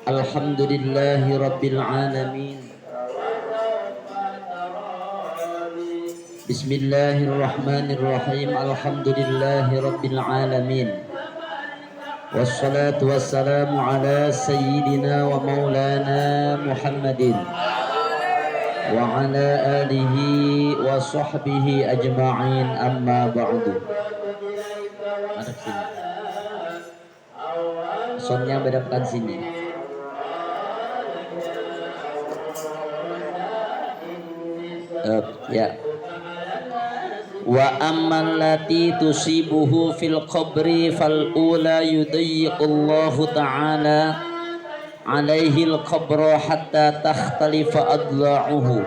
Alhamdulillahi Rabbil Alamin. Bismillahirrahmanirrahim. Alhamdulillahi Rabbil Alamin. Wassalatu wassalamu ala sayyidina wa maulana Muhammadin wa ala alihi wa sahbihi ajma'in, amma ba'du. Madep sini. Sonnya bedapkan sini. Ya. Wa amman lati tusibuhu fil qabri fal ula yudayyiqullahu ta'ala alaihi al qabra hatta takhtalifa adla'uhu.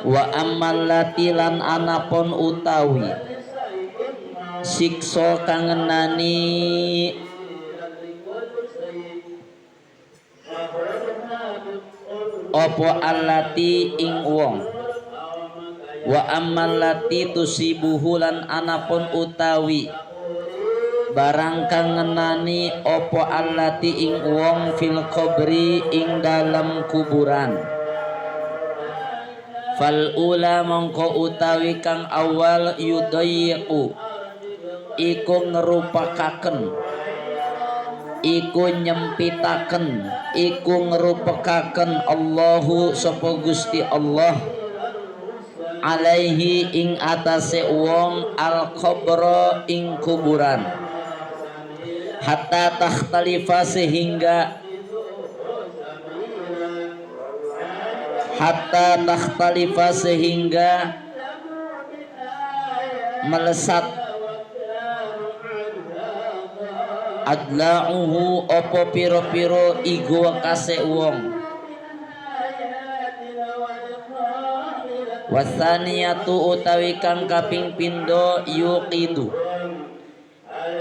Wa amman lati lan anapun utawi siksa kang ngenani apa allati ing wong. Wa ammal lati tusibuhu lan anapun utawi barang kang ngenani apa allati ing wong fil qabri ing dalam kuburan. Fal ula mongko utawi kang awal yudayyiqu iku ngerupakaken, iku nyempitaken, iku ngerupakaken Allahu sapa Gusti Allah alaihi ing atase wong al qabra ing kuburan, hatta takhtalifa sehingga melesat adla'uhu opo piro-piro igo kase wong. Wasaniyatu utawi kang kaping pindo yuqidu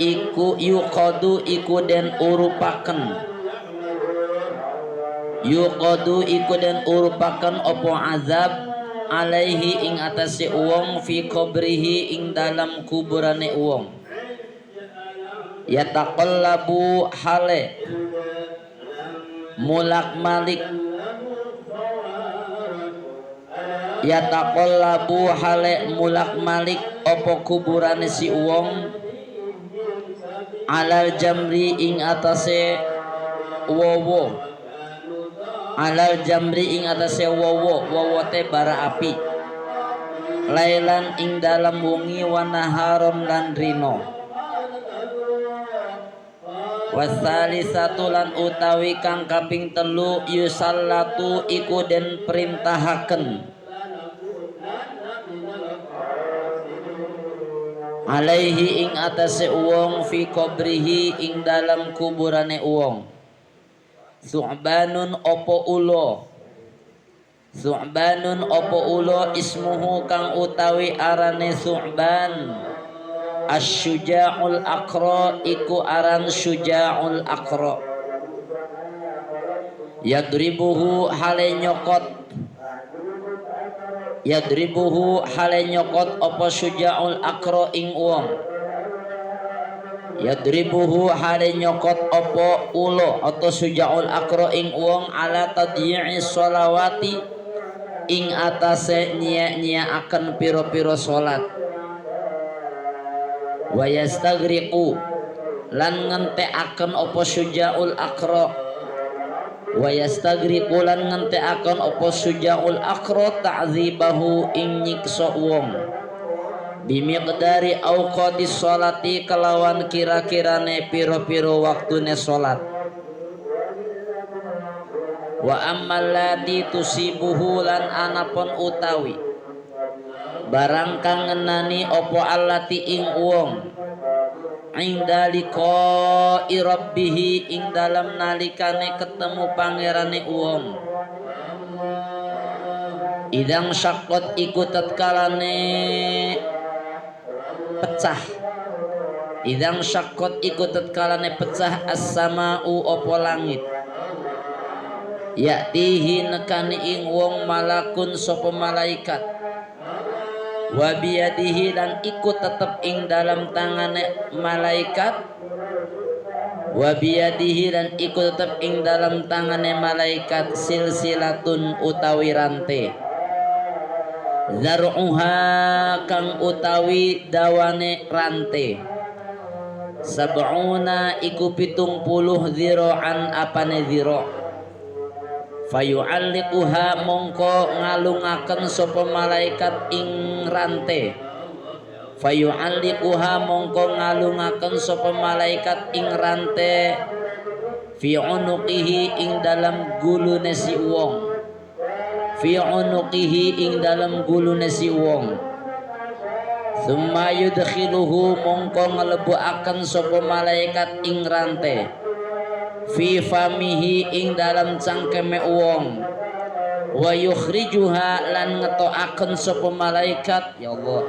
iku yuqadu iku den urupaken, yuqadu iku den urupaken opo azab alaihi ing atase wong fi qabrihi ing dalam kuburane wong. Yataqallabu hale mulak malik, yataqallabu hale mulak malik opo kuburane si wong alal jamri ing atase wowo, alal jamri ing atase wowo, wowo te bara api, lailan ing dalam wengi wa naharon lan rino. Wasalisatu lan utawi kang kaping telu yusallatu iku den perintahaken alaihi ing atase wong fi qabrihi ing dalam kuburane wong. Su'banun opo ulo, su'banun opo ulo ismuhu kang utawi arane su'ban asyuja'ul aqra iku aran syuja'ul aqra. Yadribuhu hale nyokot, yadribuhu hale nyokot apa syuja'ul aqra ing wong. Yadribuhu hale nyokot apa ulo atau syuja'ul aqra ing wong ala tadyi'i sholawati ing atase nyia-nyia akan piro-piro salat. Wa yastagriqu lan ngenteaken apa syuja'ul aqra, wa yastagriqu lan ngenteaken apa syuja'ul aqra ta'zibahu ing nyiksa wong bimiqdari awqatis sholati kelawan kira-kirane piro-piro waktune salat. Wa ammal lati tusibuhu lan anapun utawi barang kang ngenani opo allati ing wong inda liqa'i rabbih ing dalam nalikane ketemu pangerane wong. Idang syaqqat iku tatkalane pecah, idang syaqqat iku tatkalane pecah as-sama'u opo langit. Ya'tihi nekani ing wong malakun sapa malaikat, wa biyadihi dan ikut tetep ing dalam tangane malaikat wa biyadihi dan iku tetep ing dalam tangane malaikat silsilatun utawi rante, zar'uha kang utawi dawane rante, sab'una iku 70 dhira'an apane dhira', fayu'alliquha mongko ngalungaken sapa malaikat ing rante, fayu'alliquha mongko ngalungaken sapa malaikat ing rante, fi unuqihi ing dalam gulune si wong, fi unuqihi ing dalam gulune si wong, summa yudkhiluhu mongko nglebuaken sapa malaikat ing rante, fi famihi ing dalam cangkeme wong, wa yukhrijuha lan ngetoaken sapa malaikat, ya Allah,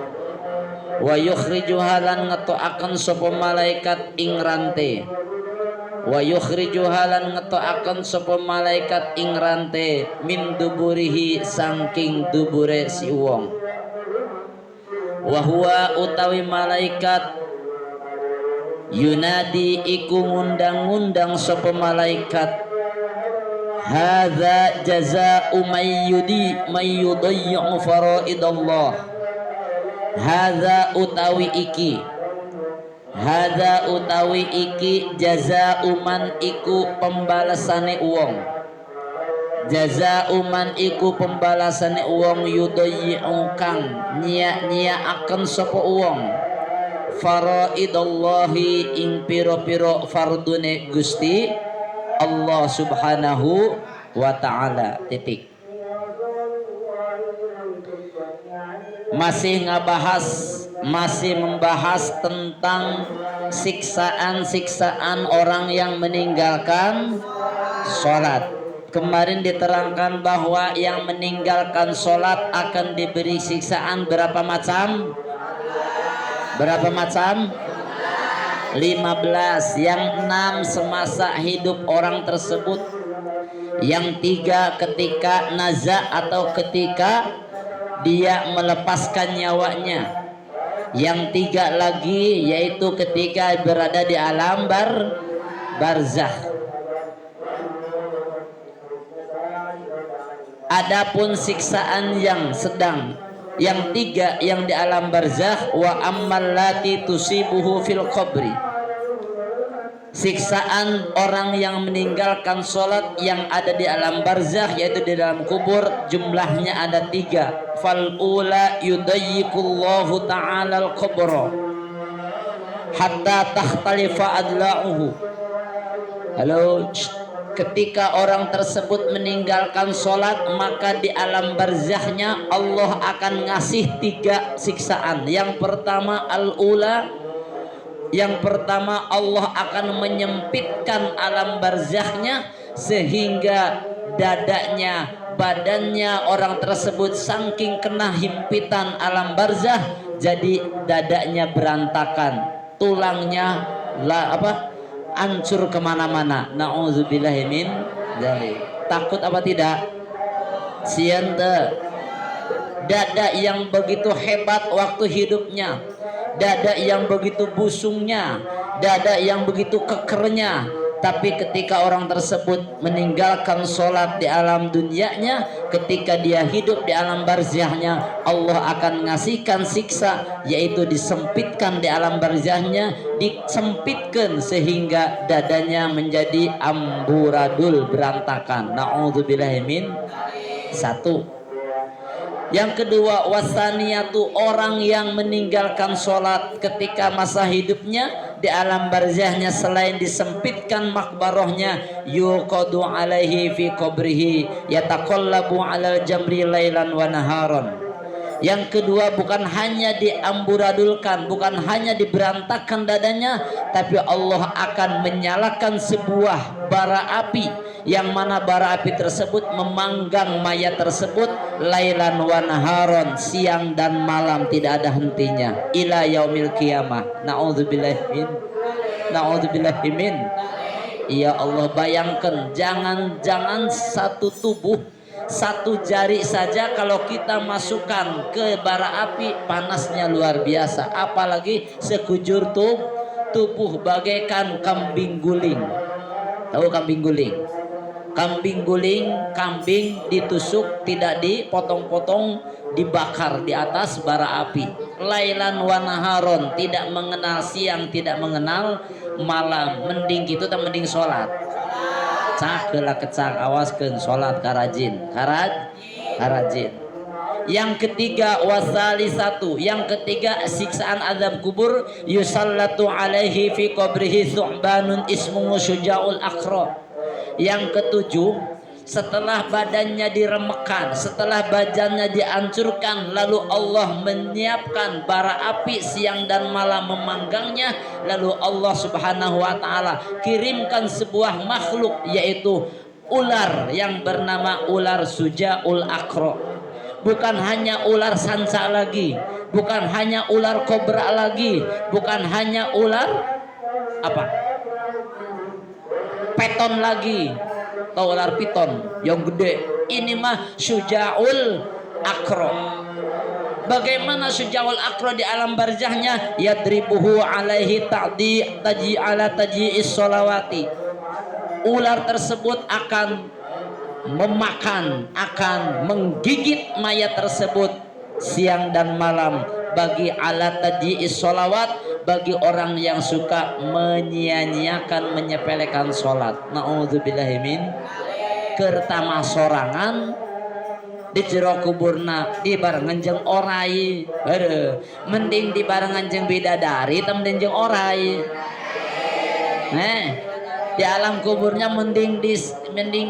wa yukhrijuha lan ngetoaken sapa malaikat ing rante, wa yukhrijuha lan ngetoaken sapa malaikat ing rante, min duburihi saking dubure si wong, wa huwa utawi malaikat yunadi iku ngundang-undang sapa malaikat, hadza jazaa'u mayyudayyi'u faraidallah, hadza utawi iki, hadza utawi iki jazaa'u man iku pembalasane wong, jazaa'u man iku pembalasane wong yudayyi'u kang nyia-nyiaaken sapa wong faraidallahi ing piro-piro fardune Gusti Allah Subhanahu wa ta'ala. Titik. Masih membahas tentang siksaan-siksaan orang yang meninggalkan sholat. Kemarin diterangkan bahwa yang meninggalkan sholat akan diberi siksaan berapa macam? Berapa macam? 15. Yang 6 semasa hidup orang tersebut, yang 3 ketika naza atau ketika dia melepaskan nyawanya, yang 3 lagi yaitu ketika berada di alam barzakh. Adapun siksaan yang sedang, yang 3 yang di alam barzakh, wa ammal lati tusibuhu fil qabri, siksaan orang yang meninggalkan sholat yang ada di alam barzakh yaitu di dalam kubur, jumlahnya ada 3. Fal ula yudayyikullahu ta'ala al-qabra hatta takhtalifa adla'uhu. Halo, ketika orang tersebut meninggalkan sholat, maka di alam barzakhnya Allah akan ngasih 3 siksaan. Yang pertama al-ula, yang pertama Allah akan menyempitkan alam barzakhnya sehingga dadanya, badannya orang tersebut saking kena himpitan alam barzakh jadi dadanya berantakan, tulangnya hancur kemana-mana. Na'udzubillahi min dzalik. Takut apa tidak? Siente dada yang begitu hebat waktu hidupnya, dada yang begitu busungnya, dada yang begitu kekernya, tapi ketika orang tersebut meninggalkan sholat di alam dunianya, ketika dia hidup di alam barzakhnya, Allah akan ngasihkan siksa, yaitu disempitkan di alam barzakhnya, disempitkan sehingga dadanya menjadi amburadul, berantakan. Na'udzubillahi min. 1. Yang kedua, wasaniyatu, orang yang meninggalkan sholat ketika masa hidupnya di alam barzakhnya, selain disempitkan makbarohnya, yuqadu alaihi fi qabrihi yataqallabu alal jamri lailan wa naharon. Yang kedua, bukan hanya diamburadulkan, bukan hanya diberantakan dadanya, tapi Allah akan menyalakan sebuah bara api, yang mana bara api tersebut memanggang mayat tersebut lailan wa naharon, siang dan malam tidak ada hentinya, ila yaumil qiyamah. Na'udzubillahi min. Ya Allah, bayangkan, jangan satu tubuh, satu jari saja kalau kita masukkan ke bara api, panasnya luar biasa, apalagi sekujur tubuh bagaikan kambing guling. Tahu kambing guling? Kambing guling, kambing ditusuk, tidak dipotong-potong, dibakar di atas bara api. Lailan wa naharon, tidak mengenal siang, tidak mengenal malam. Mending gitu tak mending sholat. Cak heula kecak, awaskeun sholat karajin. Karajin. Yang ketiga wasali satu, yang ketiga siksaan azab kubur. Yusallatu alaihi fi qabrihi thu'banun ismuhu syuja'ul akhra. Yang ketujuh, setelah badannya diremekkan, setelah badannya dihancurkan, lalu Allah menyiapkan bara api siang dan malam memanggangnya. Lalu Allah subhanahu wa ta'ala kirimkan sebuah makhluk, yaitu ular yang bernama ular Syuja'ul Akhra. Bukan hanya ular sanca lagi, bukan hanya ular kobra lagi, bukan hanya ular apa? Peton lagi. Tahu ular piton yang gede? Ini mah Syuja'ul Akhra. Bagaimana Syuja'ul Akhra di alam barzahnya? Yadribuhu alaihi taji ala taji'is sholawati. Ular tersebut akan memakan, akan menggigit mayat tersebut siang dan malam. Bagi ala taji'is sholawat, bagi orang yang suka menyia-nyiakan, menyepelekan sholat. Na'udzubillahi min. Kertama sorangan di jero kuburna dibarengan jeung orai. Mending dibarengan jeung bidadari teu mending jeung orai. Di alam kuburnya mending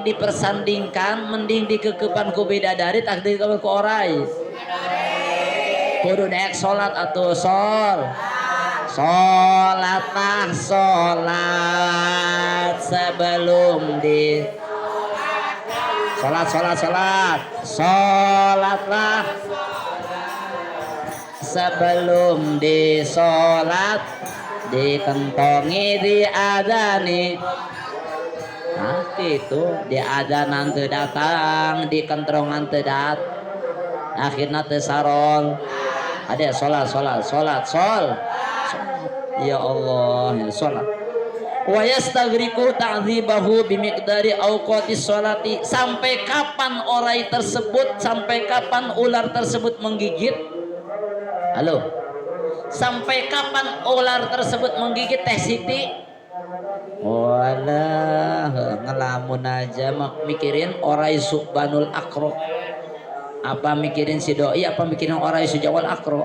dipersandingkan, mending dikekepan ku bidadari tak dikekepan ku orai. Kudu daek sholat atuh sholatlah sholat sebelum di sholatlah sebelum di sholat, dikentongi diadani. Nah gitu, diadanan teu datang, dikentrongan teu dat, akhirna teu sarol. Ada sholat. Ya Allah, ya sholat. Wa yastaghriqu ta'dzibahu bimiqdari awqatis sholati. Sampai kapan orai tersebut, sampai kapan ular tersebut menggigit? Halo. Sampai kapan ular tersebut menggigit Teh Siti? Walah, ngelamun aja mikirin orai Subhanul Akhra. Apa mikirin si doi, apa mikirin orai Syuja'ul Akhra?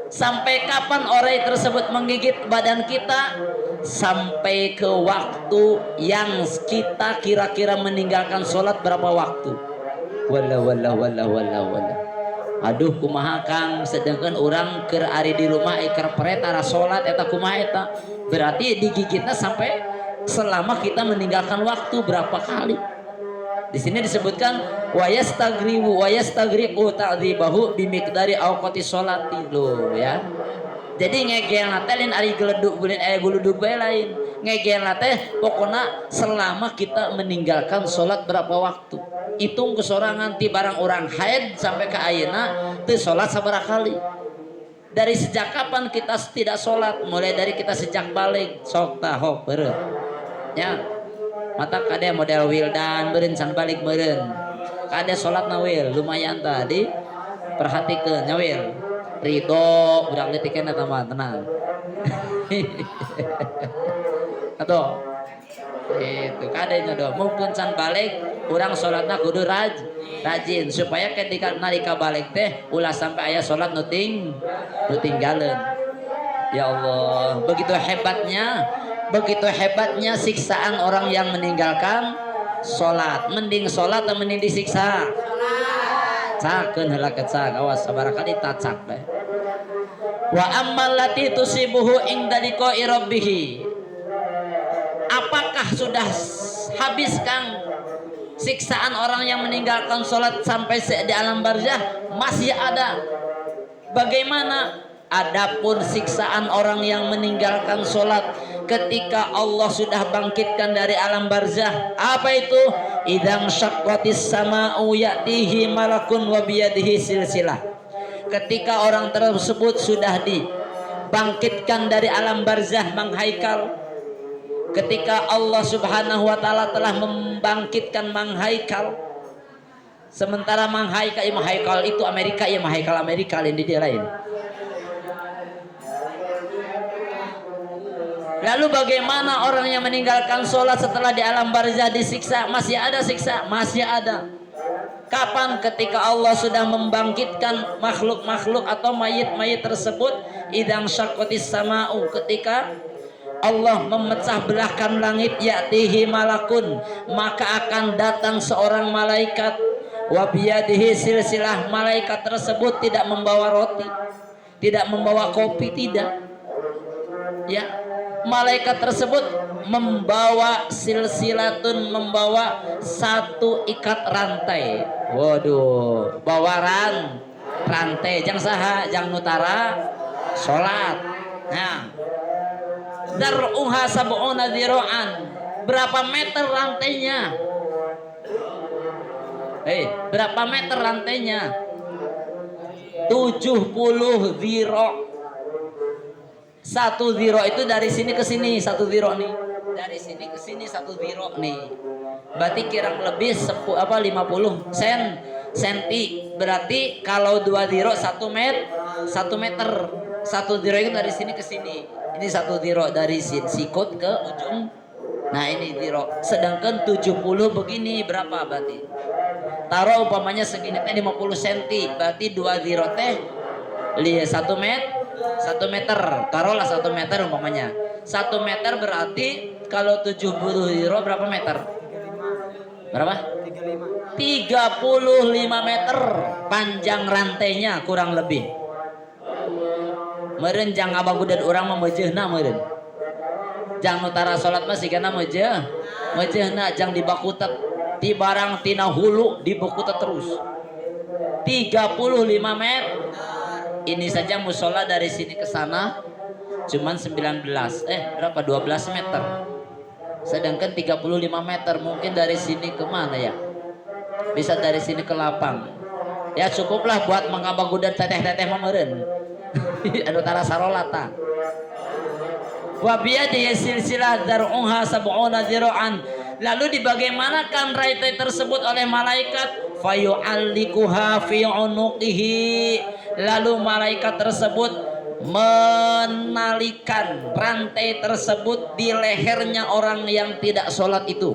Sampai kapan orai tersebut menggigit badan kita? Sampai ke waktu yang kita kira-kira meninggalkan sholat berapa waktu? Wala. Aduh kumaha Kang, sedangkan orang keur ari di rumah keur peretara sholat eta kumaha eta? Berarti digigitnya sampai selama kita meninggalkan waktu berapa kali? Di sini disebutkan wa yastagriqu ta'dzibahu bimiqdari awqatis sholati lo ya. Jadi ngegel nate lain ari geleduk bulan guludug bae lain. Ngegel nate pokona selama kita meninggalkan sholat berapa waktu. Hitung kesorangan ti barang orang haid sampai ke ayeuna teu sholat sabaraha kali. Dari sejak kapan kita tidak sholat? Mulai dari kita sejak balik sok tahok beureum. Ya. Mata kade model Wildan beureun can balik beureun. Kade salatna wil lumayan tadi perhatikeun nya wil. Ridho budak leutikna tamah tenang. Atuh. Itu kade nya do mungkin can balik urang salatna kudu rajin supaya ketika nalika balik teh ulah sampai aya salat nu tinggalin. Ya Allah, begitu hebatnya siksaan orang yang meninggalkan sholat. Mending sholat atau mending disiksa? Cakeun heula kecak, awas sabaraha kali tacak teh. Wa ammal lati tusibuhu inda liqa'i rabbih. Apakah sudah habis Kang siksaan orang yang meninggalkan sholat sampai di alam barzah? Masih ada. Bagaimana? Adapun siksaan orang yang meninggalkan sholat ketika Allah sudah bangkitkan dari alam barzah, apa itu? Idzam syaqqatis sama'u ya'tihi malakun wa biyadihi silsilah. Ketika orang tersebut sudah bangkitkan dari alam barzah Mang Haikal. Ketika Allah Subhanahu wa taala telah membangkitkan Mang Haikal, sementara Mang Haikal itu Amerika, ya Mang Haikal Amerika lain di dia lain. Lalu bagaimana orang yang meninggalkan sholat setelah di alam barzah disiksa? Masih ada siksa? Masih ada. Kapan? Ketika Allah sudah membangkitkan makhluk-makhluk atau mayit-mayit tersebut. Idang syaqqatis sama'u, ketika Allah memecah belahkan langit, ya'tihi malakun, maka akan datang seorang malaikat, wa biyadihi silsilah. Malaikat tersebut tidak membawa roti, tidak membawa kopi, tidak. Ya, malaikat tersebut membawa silsilatun, membawa satu ikat rantai. Waduh, bawa rantai. Jang saha, jang nutara sholat. Nah, dar'uha sab'una dzira'an. Berapa meter rantainya? Berapa meter rantainya? 70 dzira'. Satu dzira' itu dari sini ke sini, satu dzira' nih. Dari sini ke sini satu dzira' nih. Berarti kurang lebih 50 senti. Berarti kalau 2 dzira' 1 meter. Satu dzira' itu dari sini ke sini. Ini satu dzira' dari sikut ke ujung. Nah ini dzira'. Sedangkan 70 begini berapa berarti? Taruh umpamanya segini teh 50 cm. Berarti 2 dzira' teh 1 meter. Taruhlah 1 meter umpamanya. 1 meter berarti kalau 70 dzira' berapa meter? Berapa? 35 meter panjang rantainya kurang lebih. Meureun jang abagudan urang mah meujeuhna meureun. Jang nutara salat mah sigana meujeuhna jang dibakutet ti barang tina hulu dibakutet terus. 35 meter. Ini saja musola dari sini ke sana cuman 12 meter. Sedangkan 35 meter mungkin dari sini ke mana ya? Bisa dari sini ke lapang. Ya cukuplah buat mengabagudan teteh-teteh mah meureun. Anu tara sarolata. Wa biyadihi silsilah dar'uha sab'una dzira'an. Lalu dibagaimanakan rantai tersebut oleh malaikat? Fayu'allikuha fi 'unuqihi. Lalu malaikat tersebut menalikan rantai tersebut di lehernya orang yang tidak sholat itu.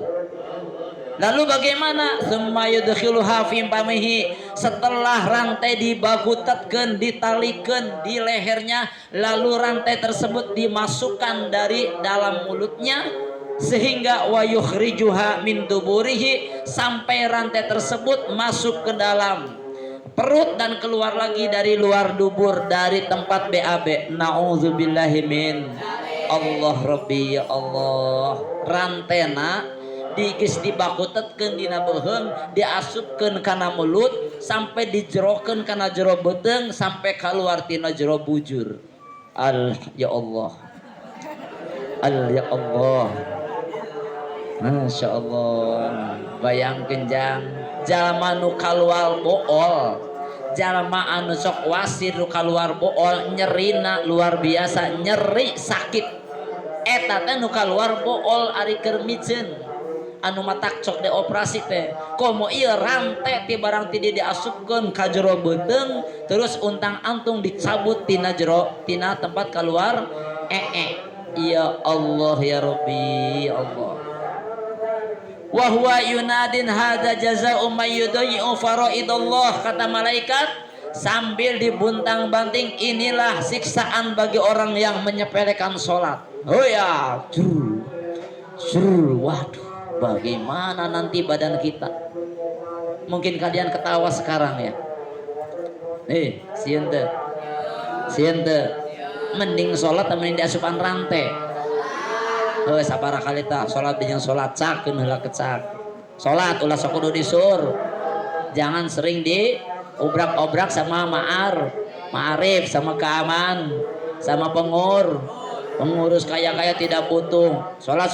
Lalu bagaimana? Tsumma yudkhiluha fi famihi. Setelah rantai dibagutetkeun, ditalikeun di lehernya, lalu rantai tersebut dimasukkan dari dalam mulutnya sehingga wa yukhrijuha min duburihi, sampai rantai tersebut masuk ke dalam perut dan keluar lagi dari luar dubur, dari tempat BAB. Nauzubillahi min. Allah Rabbi, ya Allah. Rantena digis dibakutetkeun dina beuheung, diasupkeun kana mulut sampai dijerokeun kana jero beuteung sampai keluar tina jero bujur. Ya Allah. Ya Allah. Masya Allah. Bayangkeun jang jalma nu kaluar bool, jalma anu sok wasir nu kaluar bool, nyerina luar biasa, nyeri sakit. Eta teh nu kaluar bool ari keur miceun. Anu matak cok dioperasi teh komo ieu rantai ti barang ti diasupkeun ka jero beuteung terus untang-antung dicabut tina tempat keluar ya Allah ya Rabbi, ya Allah. Wa huwa yunadin hadza jazaa'u may yudayyi'u faraidallah, kata malaikat sambil dibuntang-banting, inilah siksaan bagi orang yang menyepelekan sholat. Oh ya, waduh. Bagaimana nanti badan kita? Mungkin kalian ketawa sekarang ya. Sieun mending sholat mending diasupan rantai. Sabaraha kali tah sholat jeung sholat cakeun heula kecak. Sholat ulah sok kudu disur. Jangan sering diobrak-obrak sama ma'arif, sama keaman, sama pengurus kaya-kaya tidak butuh. Sholat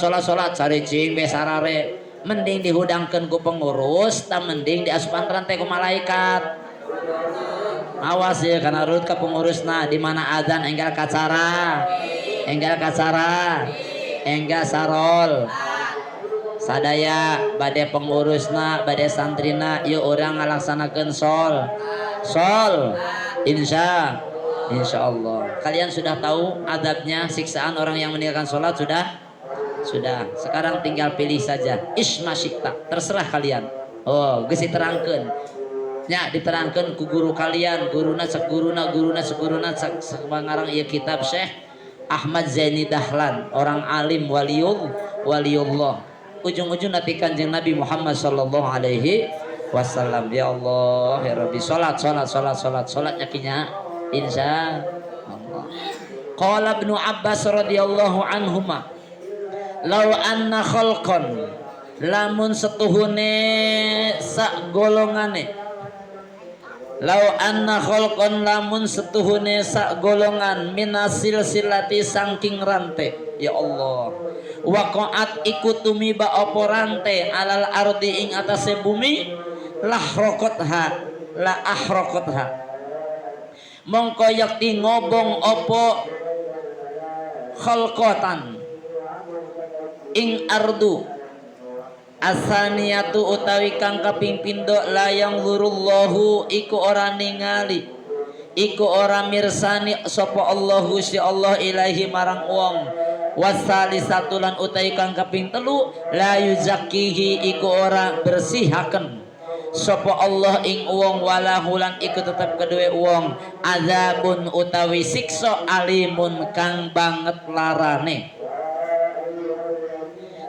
saricing besarare. Mending dihudangkeun ku pengurus, tak mending diasupan rantai ku malaikat. Awas ya karena urut ke pengurusna di mana adzan enggal kacara. Enggal sarol. Sadaya bade pengurusna bade santrina yuk orang ngalaksanakeun sol insya Allah kalian sudah tahu adabnya siksaan orang yang meninggalkan sholat sudah sekarang tinggal pilih saja isma syikta terserah kalian geus diterangkeun nya diterangkeun ku guru kalian guruna semangarang ieu kitab Syekh Ahmad Zaini Dahlan orang alim waliullah ujung-ujung nanti kanjeng Nabi Muhammad sallallahu alaihi wasallam. Ya Allah ya Rabbi salat yakinnya insya Allah. Qala Ibnu Abbas radhiyallahu anhuma law anna khalqan lamun setuhune sak golongane law anna khalqan lamun setuhune sak golongan minasil silati sangking rante ya Allah waqa'at ikutumi ba opo rante alal ardi ing atase bumi la ahraqatha mongko yakti ngobong opo khalqatan ing ardu asaniyatu utawi kang kaping pindho layang lurullahu iku ora ningali iku ora mirsani sapa Allahu si Allah ilahi marang wong wasalisatu lan utai kang kaping telu la yuzakihi iku ora bersihaken sapa Allah ing wong walahu lan iku tetep kedue wong azabun utawi siksa alimun kang banget larane.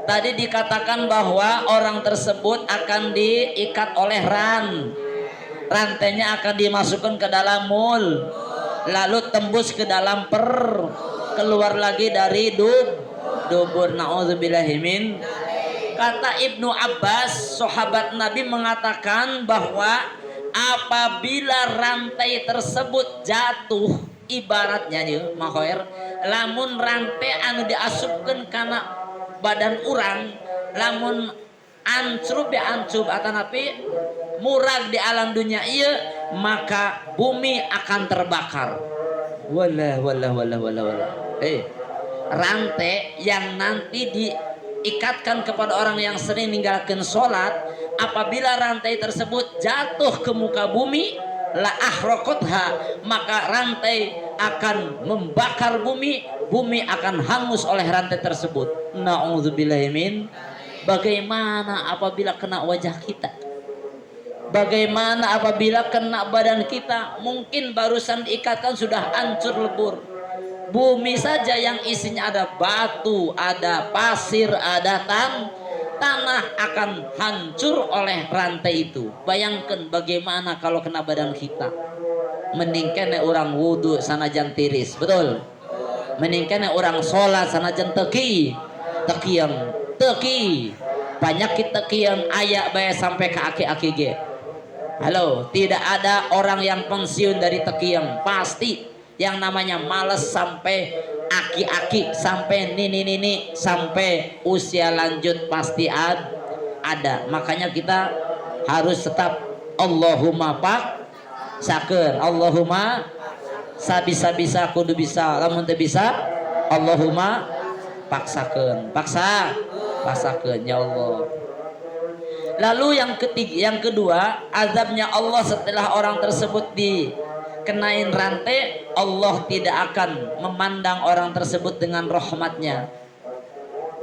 Tadi dikatakan bahwa orang tersebut akan diikat oleh rantainya akan dimasukkan ke dalam mul lalu tembus ke dalam keluar lagi dari dubur naudzubillahimin. Kata Ibnu Abbas sahabat Nabi mengatakan bahwa apabila rantai tersebut jatuh ibaratnya nih mahoir lamun rantai anu diasupkan karena badan orang lamun ancrub atanapi murag di alam dunia iya maka bumi akan terbakar. Walah rantai yang nanti diikatkan kepada orang yang sering meninggalkan sholat apabila rantai tersebut jatuh ke muka bumi la ahraqatha maka rantai akan membakar bumi akan hangus oleh rantai tersebut. Na'udzubillahimin. Bagaimana apabila kena wajah kita? Bagaimana apabila kena badan kita? Mungkin barusan diikatkan sudah hancur lebur. Bumi saja yang isinya ada batu, ada pasir, ada tanah akan hancur oleh rantai itu. Bayangkan bagaimana kalau kena badan kita. Mendingkan orang wudu sanajan tiris, betul? Mendingkan orang sholat sanajan teki penyakit tekian ayak bayar sampai ke aki-aki ge. Halo, tidak ada orang yang pensiun dari tekian, pasti yang namanya males sampai aki-aki, sampai nini sampai usia lanjut pasti ada. Makanya kita harus tetap Allahumma paksakeun, Allahumma sabisa kudu bisa, lamun teu bisa Allahumma paksakeun, paksakeun ya Allah. Lalu yang kedua, azabnya Allah setelah orang tersebut dikenain rantai, Allah tidak akan memandang orang tersebut dengan rahmatnya.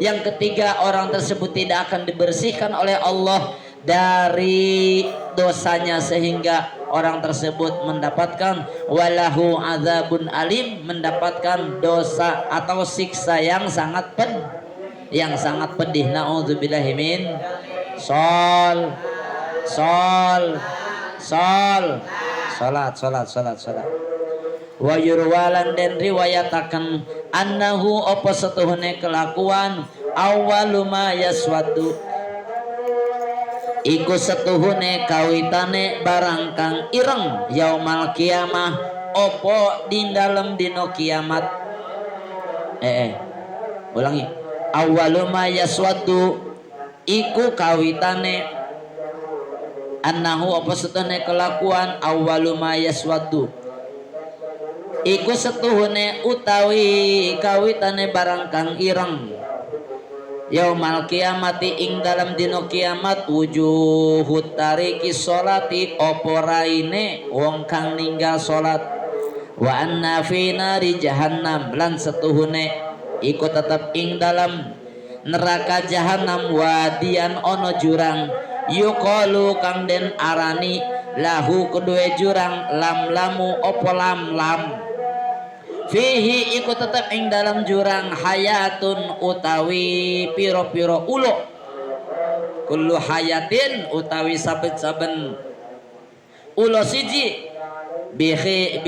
Yang ketiga, orang tersebut tidak akan dibersihkan oleh Allah dari dosanya sehingga orang tersebut mendapatkan walahu azabun alim, mendapatkan dosa atau siksa yang sangat pedih. Naudzubillahimin. Salat. Wa yurwalan den riwayataken annahu apa setuhune kelakuan awwalu ma yaswadu iku setuhune kawitane barang kang ireng yaumal kiamah apa di dalem dina kiamat. Ulangi. Awwalu ma yaswadu iku kawitane annahu apa setune kelakuan awwalu ma yaswadu iku setuhune utawi kawitane barang kang ireng yaumal kiamati ing dalam dino kiamat wujuhut tariki sholati opo raine wong kang ninggal salat wa anna fi nari jahannam lan setuhune iku tetep ing dalam neraka jahannam wadian ono jurang yuqalu kang den arani lahu kedue jurang lam lamu opo lam lam fihi iku tetep ing dalam jurang hayatun utawi piro-piro ulo kullu hayatin utawi saben-saben ulo siji bihi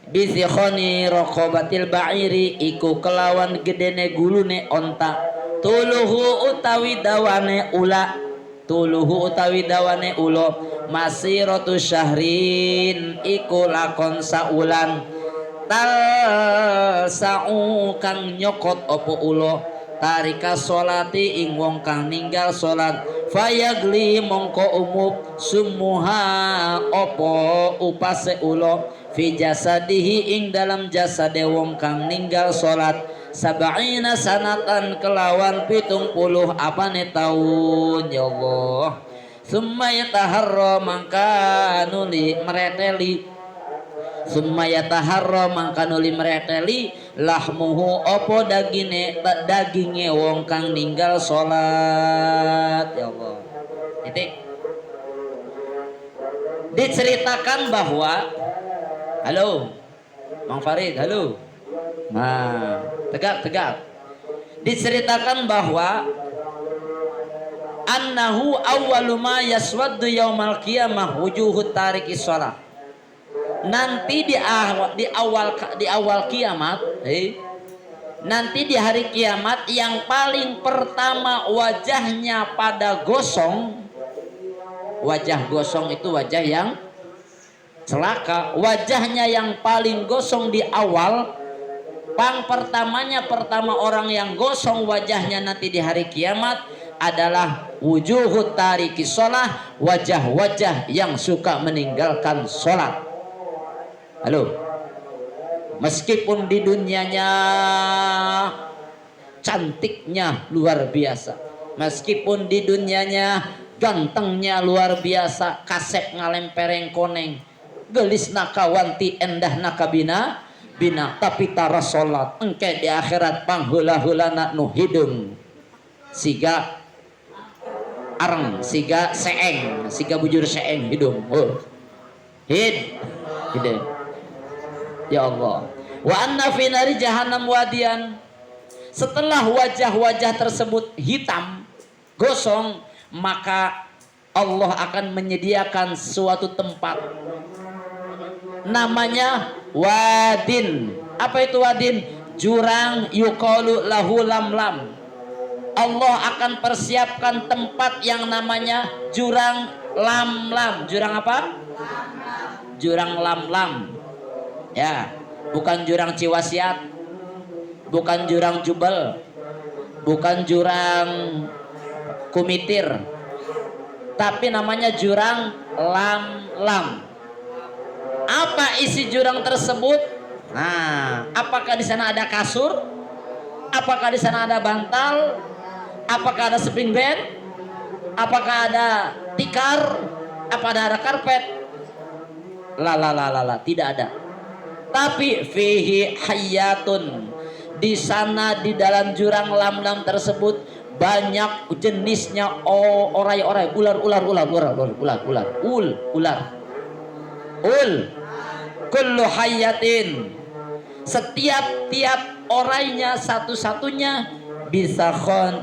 bisi khoni raqabatil ba'iri iku kelawan gedene gulune onta tuluhu utawi dawane ulo masiratu syahrin iku lakon saulan sa'u kang nyokot opo ulo tarika sholati ing wong kang ninggal salat fayagli mongko umub sumuha opo upase ulo fi jasadihi ing dalam jasade wong kang ninggal salat sab'ina sanatan kelawan 70 apane taun ya Allah. Summa yataharra mangka nuli mereteli lahmuhu opo daginge wong kang ninggal salat ya Allah. Titik. Diceritakan bahwa halo Mang Farid, halo. Nah, tegak. Diceritakan bahwa annahu awwalu ma yaswaddu yaumal qiyamah wujuhut tariki shalah. Nanti di awal kiamat, nanti di hari kiamat yang paling pertama wajahnya pada gosong. Wajah gosong itu wajah yang celaka. Wajahnya yang paling gosong di awal. Pertama orang yang gosong wajahnya nanti di hari kiamat adalah wujuhut tariki sholah, wajah-wajah yang suka meninggalkan sholat. Halo, meskipun di dunianya cantiknya luar biasa, meskipun di dunianya gantengnya luar biasa, kasep ngalempereng koneng, gelis nakawanti endah nakabina bina, tapi tara sholat engke di akhirat panghula-hulana nu hidung siga areng, siga seeng, siga bujur seeng hidung hidung ya Allah. Wa anna fi nari jahannam wadian, setelah wajah-wajah tersebut hitam gosong, maka Allah akan menyediakan suatu tempat namanya wadin. Apa itu wadin? Jurang yuqalu lahu lam. Allah akan persiapkan tempat yang namanya jurang lam. Jurang apa? Jurang lam. Ya, bukan jurang Ciwasiat, bukan jurang Jubel, bukan jurang Kumitir, tapi namanya jurang lam. Apa isi jurang tersebut? Nah, apakah di sana ada kasur? Apakah di sana ada bantal? Apakah ada spring bed? Apakah ada tikar? Apakah ada karpet? La, tidak ada. Tapi fihi hayatun, di sana di dalam jurang lam tersebut banyak jenisnya orai-orai, ular. Kullu hayatin, setiap orainya satu-satunya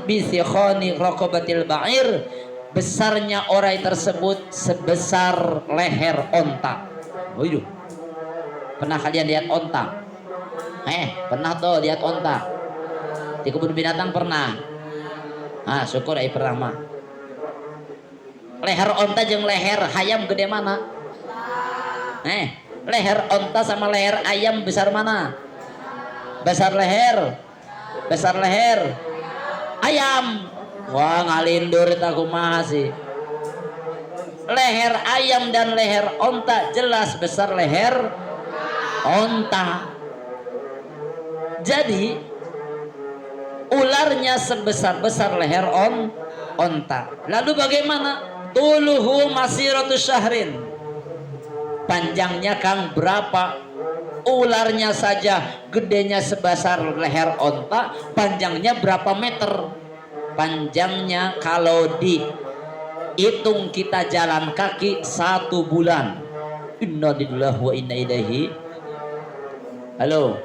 bisikhoni raqabatil ba'ir, besarnya orai tersebut sebesar leher onta. Pernah kalian lihat onta? Pernah tuh lihat onta di kebun binatang? Pernah? Syukur pernah mah. Leher onta jeung leher hayam gede mana? Leher onta sama leher ayam besar mana? Besar leher ayam. Wah, ngalindur eta kumaha sih? leher ayam dan leher onta jelas besar leher onta. Jadi ularnya sebesar-besar leher onta. Lalu bagaimana? Tuluhu masiratu syahrin. Panjangnya Kang berapa? Ularnya saja gedenya sebesar leher onta, panjangnya berapa meter? Panjangnya kalau dihitung kita jalan kaki 1 bulan. Inna lillahi wa inna ilaihi. Halo.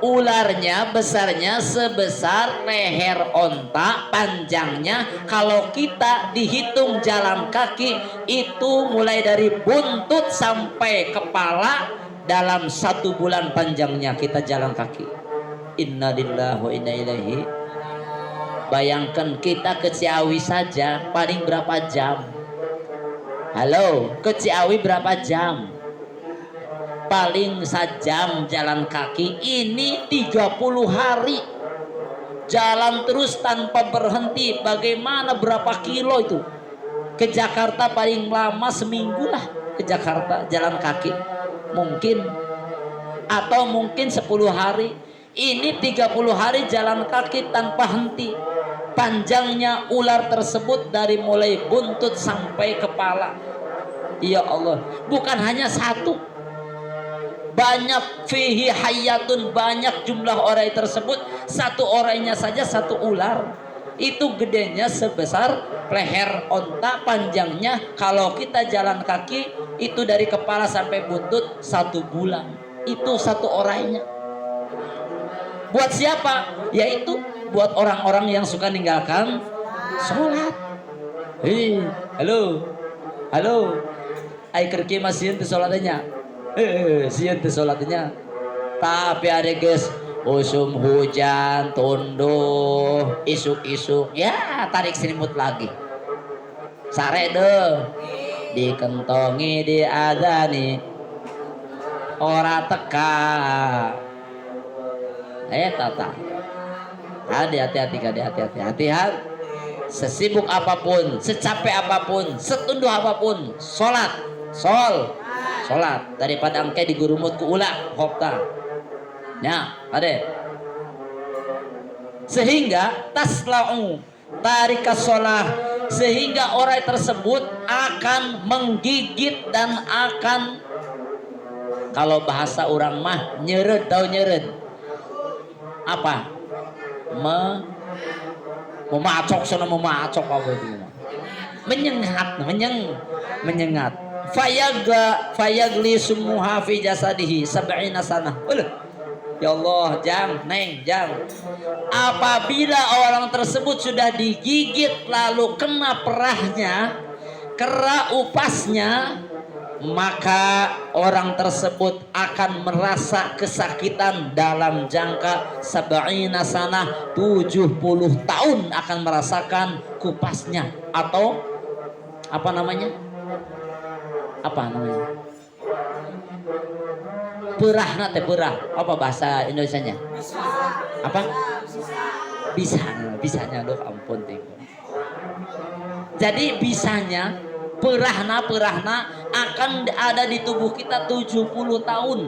Ularnya besarnya sebesar leher onta, panjangnya kalau kita dihitung jalan kaki itu mulai dari buntut sampai kepala dalam 1 bulan panjangnya kita jalan kaki. Inna lillahi wa inna ilaihi. Bayangkan kita ke Ciawi saja paling berapa jam? Halo, ke Ciawi berapa jam? Paling sejam jalan kaki. Ini 30 hari jalan terus tanpa berhenti. Bagaimana berapa kilo itu? Ke Jakarta paling lama seminggu lah ke Jakarta jalan kaki mungkin, atau mungkin 10 hari. Ini 30 hari jalan kaki tanpa henti. Panjangnya ular tersebut dari mulai buntut sampai kepala. Ya Allah, bukan hanya satu, banyak, fihi hayatun, banyak jumlah orai tersebut. Satu orainya saja 1 ular. Itu gedenya sebesar leher onta, panjangnya kalau kita jalan kaki itu dari kepala sampai buntut 1 bulan. Itu 1 orainya. Buat siapa? Yaitu buat orang-orang yang suka ninggalkan sholat. Halo, ai kerki masih itu sholatnya. Sian tuh sholatnya. Tapi ada guys, usum hujan, tunduh, isuk-isuk, ya tarik selimut lagi. Sare deh, dikentongi, diadani, ora teka. Tata. Hati-hati. Sesibuk apapun, secapek apapun, setunduh apapun, sholat daripada angke digurumut ku ulah hopta. Ya, ade. Sehingga tasla'u tarika sholah, sehingga orang tersebut akan menggigit dan akan, kalau bahasa orang mah nyeret. Apa? Memacok apa itu? Menyengat. Fayagli sumuha fi jasadihi 70 sanah. Ya Allah, jang. Apabila orang tersebut sudah digigit lalu kena perahnya, kera upasnya, maka orang tersebut akan merasa kesakitan dalam jangka 70 sanah, 70 tahun akan merasakan kupasnya. Atau apa namanya? Perah. Apa bahasa Indonesianya? Apa? Bisanya loh, ampun tiku. Jadi bisanya perahna akan ada di tubuh kita 70 tahun.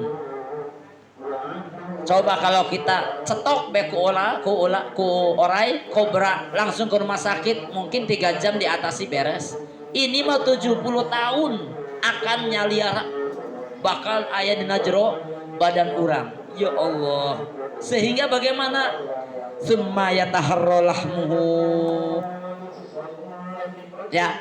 Coba kalau kita cetok ku orai kobra langsung ke rumah sakit, mungkin 3 jam diatasi beres. Ini mah 70 tahun akan nyaliara, bakal aya dina jero badan urang. Ya Allah. Sehingga bagaimana? Summa yataharralahmuhu. Ya,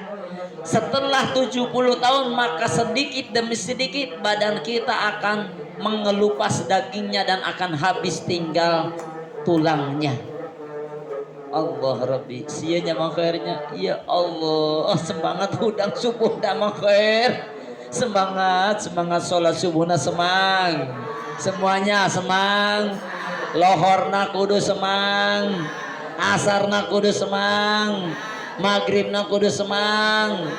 setelah 70 tahun maka sedikit demi sedikit badan kita akan mengelupas dagingnya dan akan habis tinggal tulangnya. Allah Rabbi, sianya makhairnya. Ya Allah, semangat hudang subuh dah makhair. Semangat sholat subuhna semang. Semuanya semang. Lohorna kudu semang. Asarna kudu semang. Maghribna kudu semang.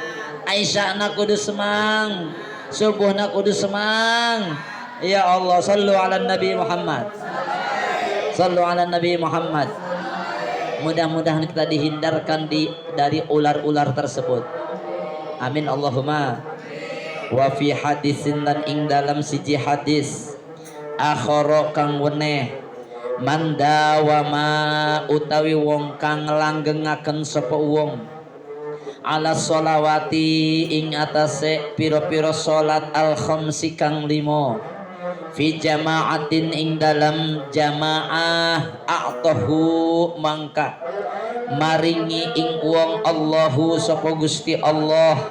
Aisyahna kudu semang. Subuhna kudu semang. Ya Allah, sallu ala Nabi Muhammad. Sallu ala Nabi Muhammad. Mudah-mudahan kita dihindarkan dari ular-ular tersebut. Amin Allahumma. Wa fi hadisin lan ing dalam siji hadis akhara kang weneh mandawama utawi wong kang langgengaken sapa wong ala sholawati ing atase pira-pira salat al khamsi kang limo fi jamaatin ing dalam jamaah a'tahu mangka maringi ing wong Allahu sapa Gusti Allah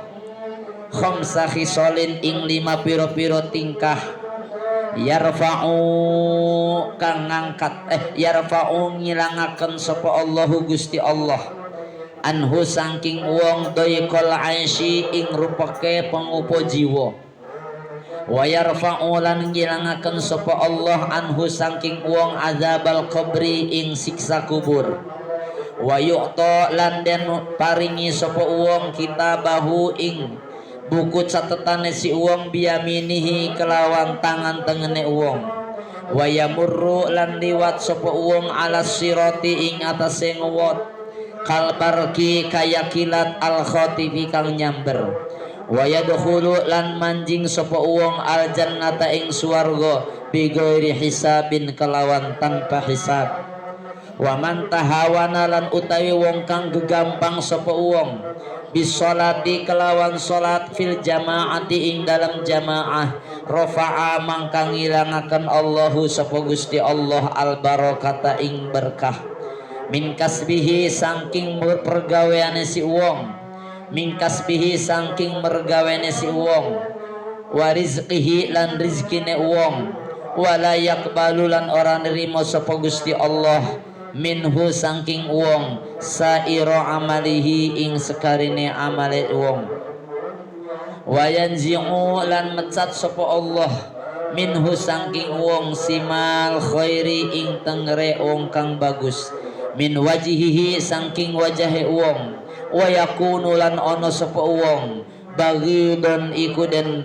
khamsa khisalin ing 5 pira-pira tingkah yarfa'u kang ngangkat yarfa'u ngilangaken sapa Allahu Gusti Allah anhu saking wong doyqol aisy ing rupake pangupo jiwa wa yarfa'u lan ngilangaken sapa Allah anhu saking wong azabal qabri ing siksa kubur wa yu'ta lan den paringi sapa wong kitabahu ing buku catetane si uang biyaminihi kelawan tangan tengene uang wa yamurru lan liwat sapa uang ala sirati ing atase ngewot kalbarki kaya kilat al khatifi kang nyamber wa yadkhulu lan manjing sapa uang al jannata ing swarga bi ghairi hisabin kelawan tanpa hisab wa man tahawana lan utawi wong kang gegampang sapa uang bisolati kelawan solat fil jamaati ing dalam jamaah rafa'a mangkang ngilangaken Allahu sapa Gusti Allah al barakata ing berkah min kasbihi saking pergaweane si wong min kasbihi saking mergaweane si wong wa rizqihi lan rizkine wong wala yaqbalu lan ora nerima sapa Gusti Allah minhu saking wong saira amalihi ing sekarine amale wong wa yanzi'u lan mecat sapa Allah minhu saking wong simal khairi ing tengere wong kang bagus min wajihihi saking wajahe wong wa yakunu lan ana sapa wong baghidun iku den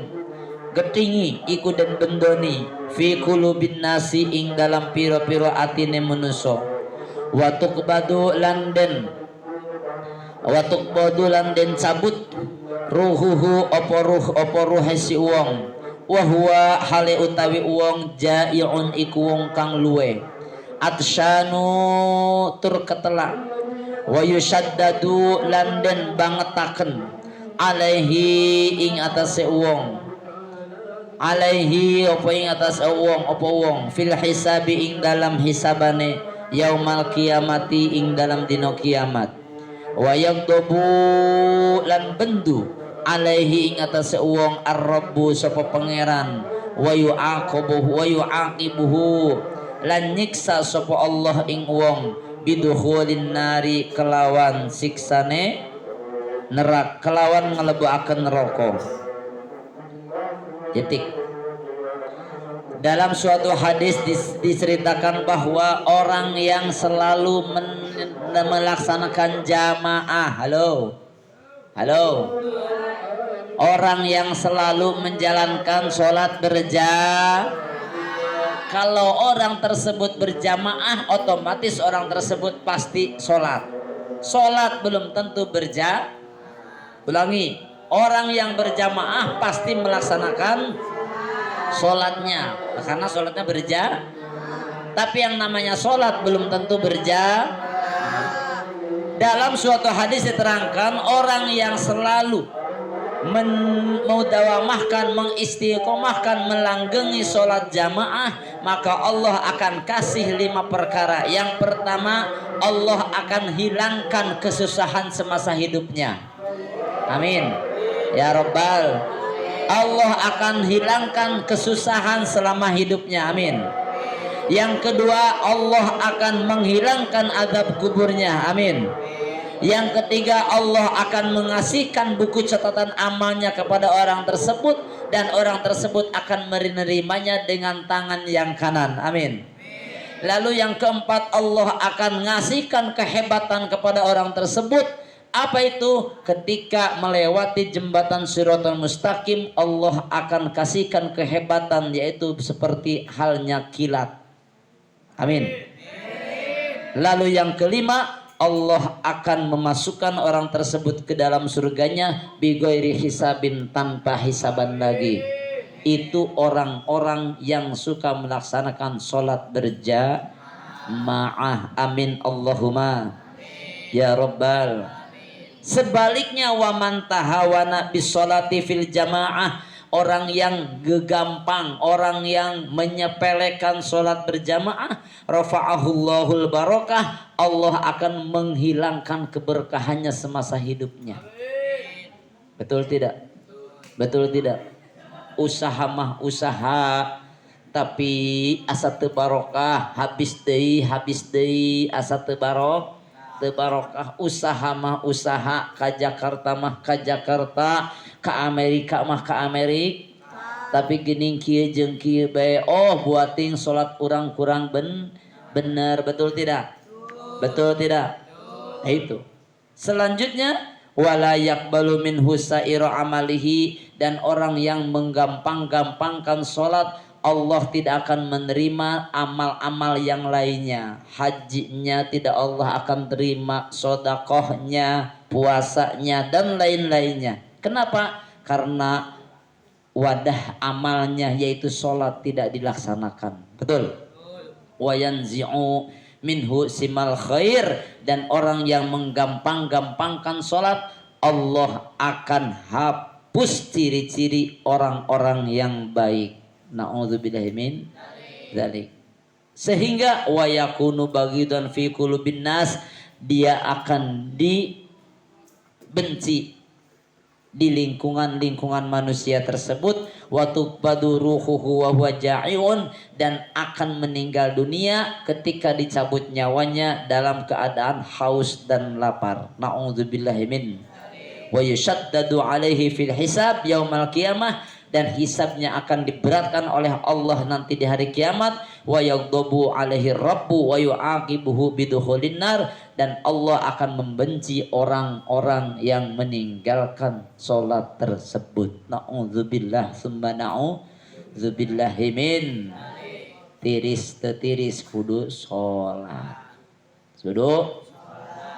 getingi iku den bendoni fi qulubin nasi ing dalam pira-pira atine manusa watuk badu landen cabut ruhuhu opo ruh si uang wahwa hale utawi uang jai'un iku wong kang luwe atsyanu tur ketelak wa yushaddadu landen bangetaken alaihi ing atase uang alaihi opo ing atas opo wong fil hisabi ing dalam hisabane yaumal kiamati ing dalam dino kiamat wa yagdobu lan bendu alaihi ing atase wong ar-rabbu sapa pangeran wa yu'aqibuhu lan nyiksa sapa Allah ing wong bidukhulin nari kelawan siksane nerak kelawan ngelebokaken neraka titik. Dalam suatu hadis diceritakan bahwa orang yang selalu melaksanakan jamaah, halo, orang yang selalu menjalankan sholat kalau orang tersebut berjamaah, otomatis orang tersebut pasti sholat. Sholat belum tentu ulangi, orang yang berjamaah pasti melaksanakan sholatnya karena sholatnya tapi yang namanya sholat belum tentu dalam suatu hadis diterangkan orang yang selalu mengudawamahkan mengistiqomahkan melanggengi sholat jamaah maka Allah akan kasih 5 perkara. Yang pertama, Allah akan hilangkan kesusahan semasa hidupnya, amin ya Rabbal. Allah akan hilangkan kesusahan selama hidupnya, amin. Yang kedua, Allah akan menghilangkan azab kuburnya, amin. Yang ketiga, Allah akan mengasihkan buku catatan amalnya kepada orang tersebut dan orang tersebut akan menerimanya dengan tangan yang kanan, amin. Lalu yang keempat, Allah akan mengasihkan kehebatan kepada orang tersebut. Apa itu? Ketika melewati jembatan Shiratal Mustaqim, Allah akan kasihkan kehebatan, yaitu seperti halnya kilat, amin. Lalu yang kelima, Allah akan memasukkan orang tersebut ke dalam surganya bighairi hisabin, tanpa hisaban lagi. Itu orang-orang yang suka melaksanakan sholat berjamaah. Amin Allahumma ya Rabbal. Sebaliknya waman tahawana bisolati fil jamaah, orang yang gegampang, orang yang menyepelekan sholat berjamaah, rafa'ahullahul barokah, Allah akan menghilangkan keberkahannya semasa hidupnya. Betul tidak? Betul tidak? Usaha mah usaha, tapi asa teu barokah, habis deui asa teu barokah. Barokah. Usaha mah usaha, ka Jakarta mah ka Jakarta, ka Amerika mah ka Amerika, tapi geuning kieu jeung kieu bae. Oh buating salat urang kurang bener. Betul tidak? Betul tidak? Nah, itu. Selanjutnya wala yaqbalu minhu saira amalihi, dan orang yang menggampang-gampangkan salat, Allah tidak akan menerima amal-amal yang lainnya. Hajinya tidak Allah akan terima, sodakohnya, puasanya, dan lain-lainnya. Kenapa? Karena wadah amalnya yaitu sholat tidak dilaksanakan. Betul? Wa yanzi'u minhu simal khair, dan orang yang menggampang-gampangkan sholat, Allah akan hapus ciri-ciri orang-orang yang baik. Na'udzubillahi min dzalik. Sehingga wa yakunu baghidan fi qulubin nas, dia akan dibenci di lingkungan manusia tersebut. Wa tuqbadu ruhuhu wa huwa ja'iun, dan akan meninggal dunia ketika dicabut nyawanya dalam keadaan haus dan lapar. Na'udzubillahi min. Wa yushaddadu alaihi fil hisab yaumal qiyamah, dan hisabnya akan diberatkan oleh Allah nanti di hari kiamat. Wa yaghdabu alaihi rabbu wa yu'aqibuhu bidukhulin nar, dan Allah akan membenci orang-orang yang meninggalkan sholat tersebut. Na'udzubillah summa na'udzubillahi min. Tiris tetiris kudu sholat, kudu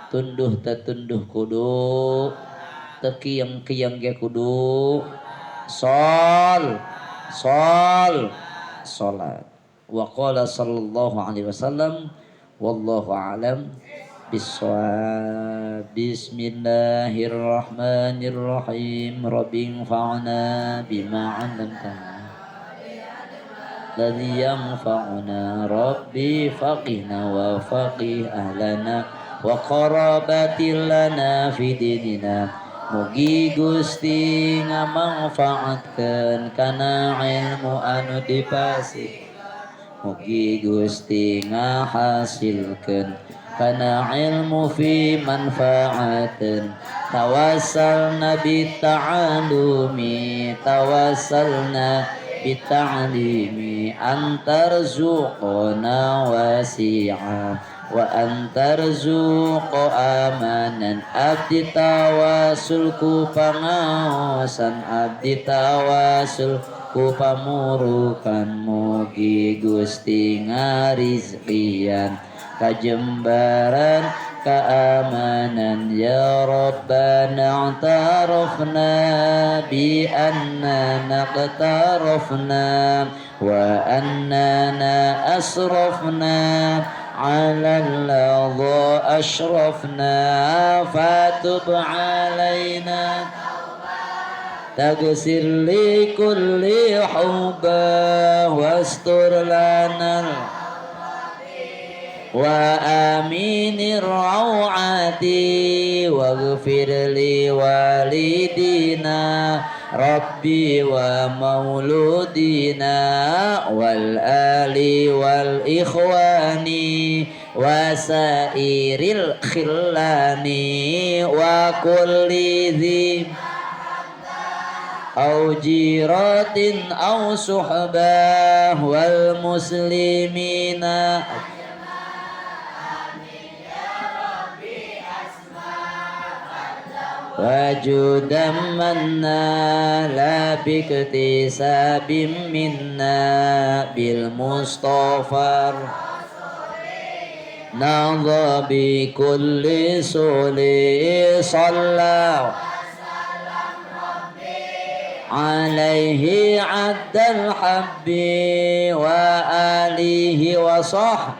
tunduh tetunduh kudu, tekiyang-kiyang ge kudu salat. Wa qala sallallahu alaihi wasallam wallahu a'lam bissawab. Bismillahirrahmanirrahim. Rabbi fa'na bima 'allamtana ladzi yanfa'una, rabbi faqihna wa faqih ahlana wa qarabatil lana fi dinina. Mugi Gusti ngamanfaatkeun kana ilmu anu dipasih, mugi Gusti ngahasilkeun kana ilmu fi manfaatin. Tawassalna bita'alumi, tawassalna bita'limi, antarzuqona wasi'a wa antarzuqo amanan. Abdi tawasul ku pangaosan, abdi tawasul ku pamurukan. Mugi Gusti ngarizqian kajembaran keamanan. Ya Rabbana i'tarafna bi anna naqtarafna wa annana asrafna ala alladha ashrafna, fatub alaina taghsir li kulli hubba wastur lana wa aminir rawati waghfir li walidina rabbi wa mauludina wal ali wal ikhwani wa sairil khillani wa kulli dhi au jiratin au suhbah wal muslimina. Wajudam manna la biktisabim minna bil mustafa نظى بكل سولي صلى عليه عد الحب وآله وصحبه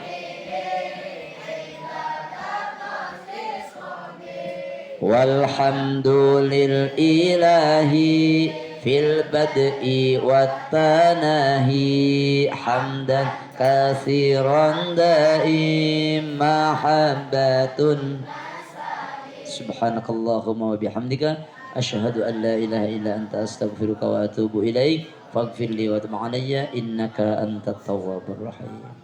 والحمد لله في البدء والتناهي حمدا كثيرا دائم محبة سبحانك اللهم وبحمدك أشهد أن لا إله إلا أنت أستغفرك وأتوب إليك فاغفر لي وتب علي إنك أنت التواب الرحيم.